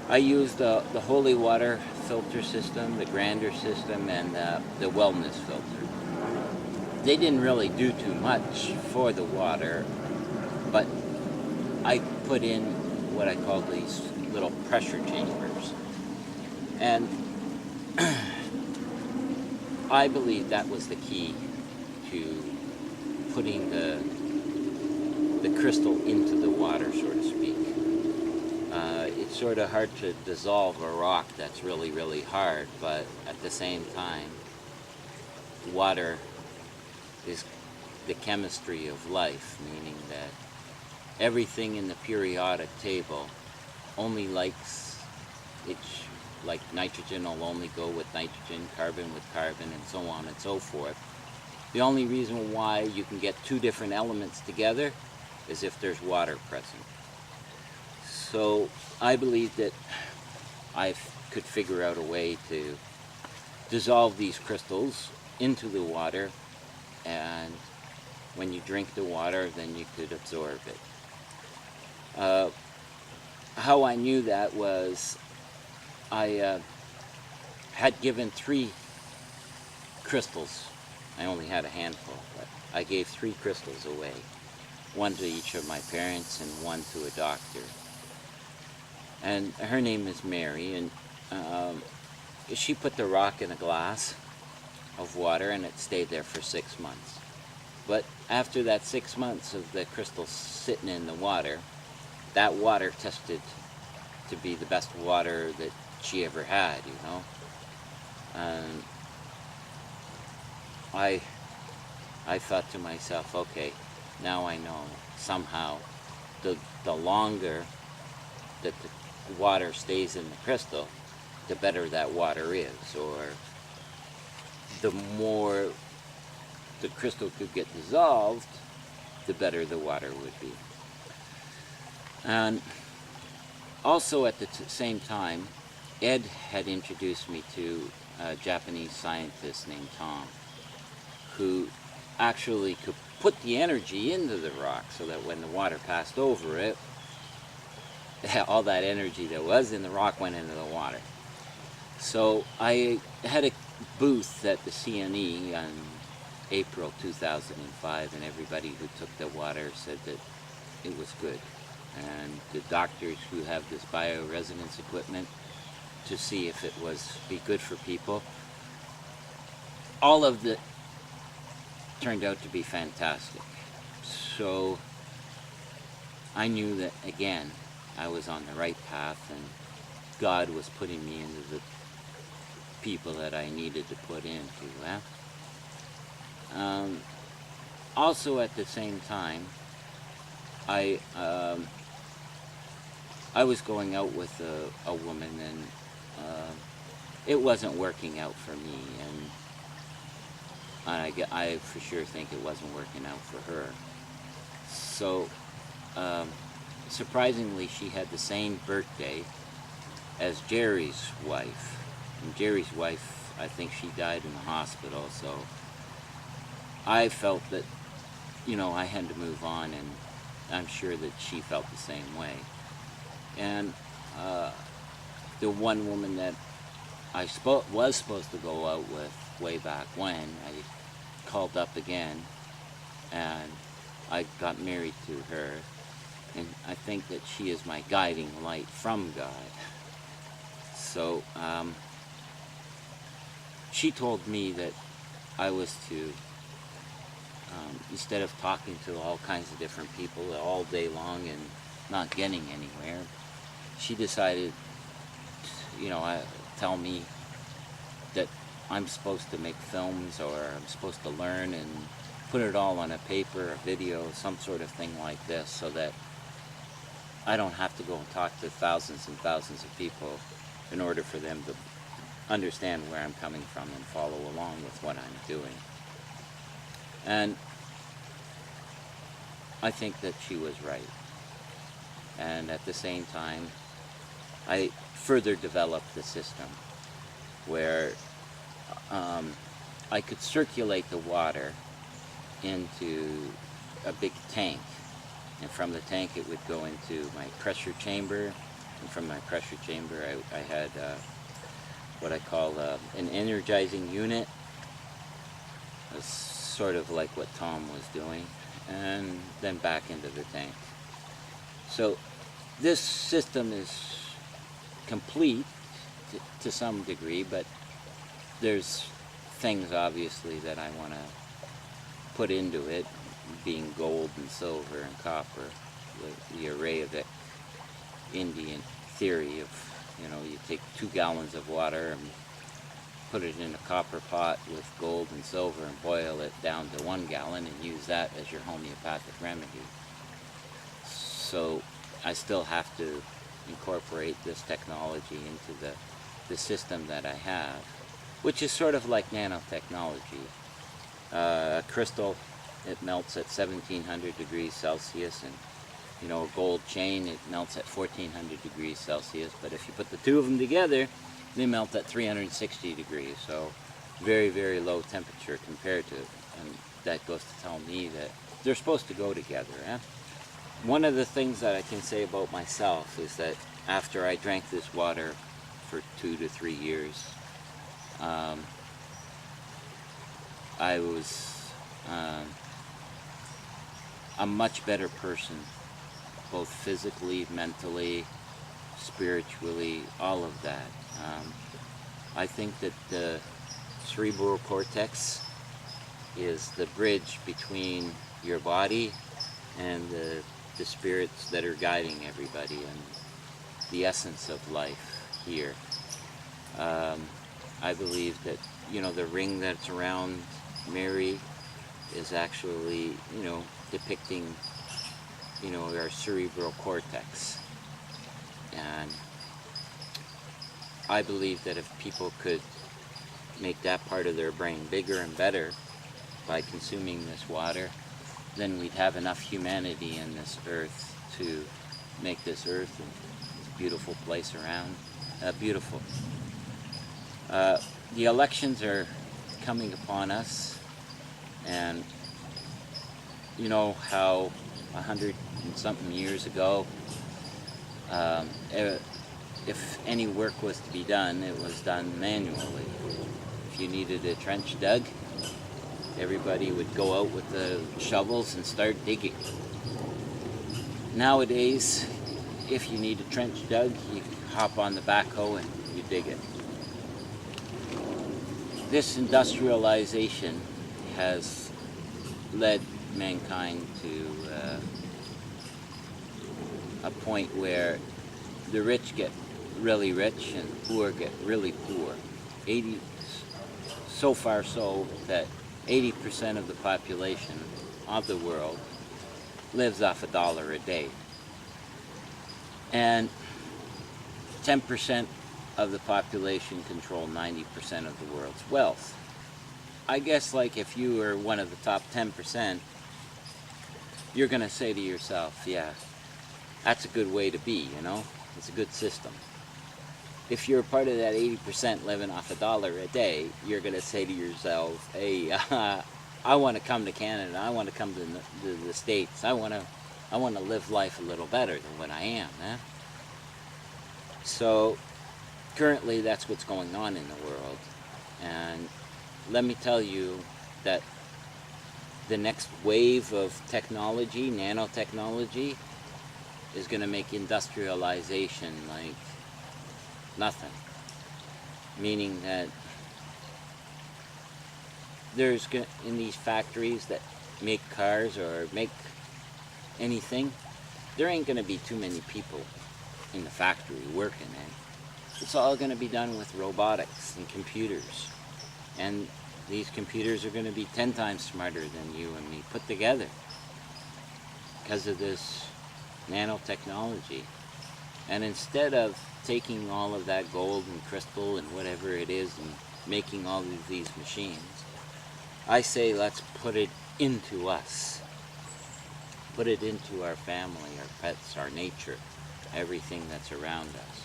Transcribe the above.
I used the holy water filter system, the grander system, and the wellness filter. They didn't really do too much for the water, but I put in what I call these little pressure chambers. And I believe that was the key to putting the crystal into the water, so to speak. It's sort of hard to dissolve a rock that's really, really hard, but at the same time, water is the chemistry of life, meaning that everything in the periodic table only likes each, like nitrogen will only go with nitrogen, carbon with carbon, and so on and so forth. The only reason why you can get two different elements together is if there's water present. So I believe that I could figure out a way to dissolve these crystals into the water, and when you drink the water, then you could absorb it. How I knew that was I had given 3 crystals. I only had a handful, but I gave 3 crystals away. 1 to each of my parents and 1 to a doctor. And her name is Mary, and she put the rock in a glass of water, and it stayed there for 6 months. But after that 6 months of the crystals sitting in the water, that water tested to be the best water that she ever had, you know. And I thought to myself, okay, now I know somehow the longer that the water stays in the crystal, the better that water is, or the more the crystal could get dissolved, the better the water would be. And also at the same time, Ed had introduced me to a Japanese scientist named Tom, who actually could put the energy into the rock so that when the water passed over it, all that energy that was in the rock went into the water. So I had a booth at the CNE in April 2005, and everybody who took the water said that it was good. And the doctors who have this bioresonance equipment to see if it was be good for people, all of it turned out to be fantastic. So I knew that, again, I was on the right path, and God was putting me into the people that I needed to put into. Also at the same time, I was going out with a woman, and it wasn't working out for me, and I for sure think it wasn't working out for her. So surprisingly, she had the same birthday as Jerry's wife, and Jerry's wife, I think she died in the hospital, so I felt that, you know, I had to move on, and I'm sure that she felt the same way. And the one woman that I was supposed to go out with way back when, I called up again, and I got married to her, and I think that she is my guiding light from God. So she told me that I was to, instead of talking to all kinds of different people all day long and not getting anywhere, she decided to, tell me that I'm supposed to make films, or I'm supposed to learn and put it all on a paper, a video, some sort of thing like this, so that I don't have to go and talk to thousands and thousands of people in order for them to understand where I'm coming from and follow along with what I'm doing. And I think that she was right. And at the same time, I further developed the system where I could circulate the water into a big tank, and from the tank it would go into my pressure chamber, And from my pressure chamber, I had what I call an energizing unit. It's sort of like what Tom was doing, and then back into the tank. So this system is complete to some degree, but there's things obviously that I want to put into it, being gold and silver and copper, the array of it, Indian theory of, you know, you take 2 gallons of water and put it in a copper pot with gold and silver and boil it down to 1 gallon and use that as your homeopathic remedy. So I still have to incorporate this technology into the system that I have, which is sort of like nanotechnology. A crystal, it melts at 1700 degrees Celsius, and you know, a gold chain, it melts at 1400 degrees Celsius, but if you put the two of them together, they melt at 360 degrees, so very, very low temperature compared to, and that goes to tell me that they're supposed to go together. Eh? One of the things that I can say about myself is that after I drank this water for 2 to 3 years, I was a much better person, both physically, mentally, spiritually, all of that. I think that the cerebral cortex is the bridge between your body and the spirits that are guiding everybody and the essence of life here. I believe that, you know, the ring that's around Mary is actually, you know, depicting, you know, our cerebral cortex. And I believe that if people could make that part of their brain bigger and better by consuming this water, then we'd have enough humanity in this earth to make this earth a beautiful place around. Beautiful. The elections are coming upon us, and you know how 100 and something years ago, if any work was to be done, it was done manually. If you needed a trench dug, everybody would go out with the shovels and start digging. Nowadays, if you need a trench dug, you hop on the backhoe and you dig it. This industrialization has led mankind to a point where the rich get really rich and poor get really poor. So far so that 80% of the population of the world lives off $1 a day. And 10% of the population control 90% of the world's wealth. I guess like if you were one of the top 10%, you're going to say to yourself, yeah, that's a good way to be, you know? It's a good system. If you're part of that 80% living off $1 a day, you're going to say to yourself, hey, I want to come to Canada, I want to come to the States, I want to live life a little better than what I am. Eh? So currently that's what's going on in the world, and let me tell you that the next wave of technology, nanotechnology, is going to make industrialization like nothing. Meaning that there's in these factories that make cars or make anything, there ain't going to be too many people in the factory working, eh? It's all going to be done with robotics and computers. And these computers are going to be 10 times smarter than you and me put together because of this nanotechnology. And instead of taking all of that gold and crystal and whatever it is and making all of these machines, I say let's put it into us. Put it into our family, our pets, our nature, everything that's around us.